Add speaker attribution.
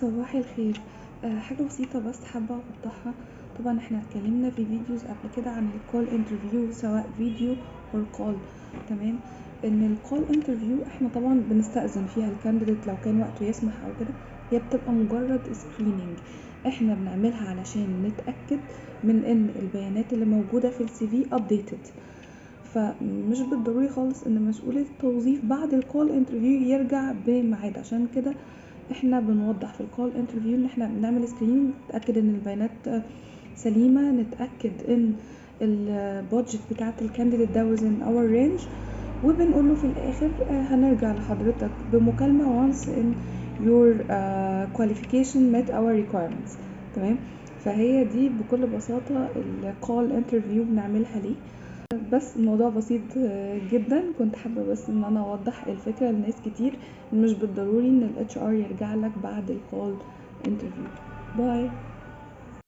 Speaker 1: صباح الخير. حاجة بسيطة بس حابة اوضحها. طبعا احنا اتكلمنا في فيديوز قبل كده عن الكول انترفيو سواء فيديو او كول. تمام. ان الكول انترفيو احنا طبعا بنستأذن فيها الكانديديت لو كان وقته يسمح او كده، هي بتبقى مجرد سكرينينج احنا بنعملها علشان نتأكد من ان البيانات اللي موجودة في السي في updated. فمش بالضروري خالص ان مسؤول التوظيف بعد الكول انترفيو يرجع بميعاد. عشان كده احنا بنوضح في الكول انترفيو ان احنا بنعمل سكريننج، نتاكد ان البيانات سليمه، نتاكد ان البادجت بتاعه الكانديديت ده within our range، وبنقول له في الاخر هنرجع لحضرتك بمكالمه once in your qualification met our requirements. تمام. فهي دي بكل بساطه الكول انترفيو بنعملها ليه. بس الموضوع بسيط جدا. كنت حابة بس ان انا اوضح الفكرة لناس كتير، مش بالضروري ان ال HR يرجع لك بعد الكول انترفيو. باي.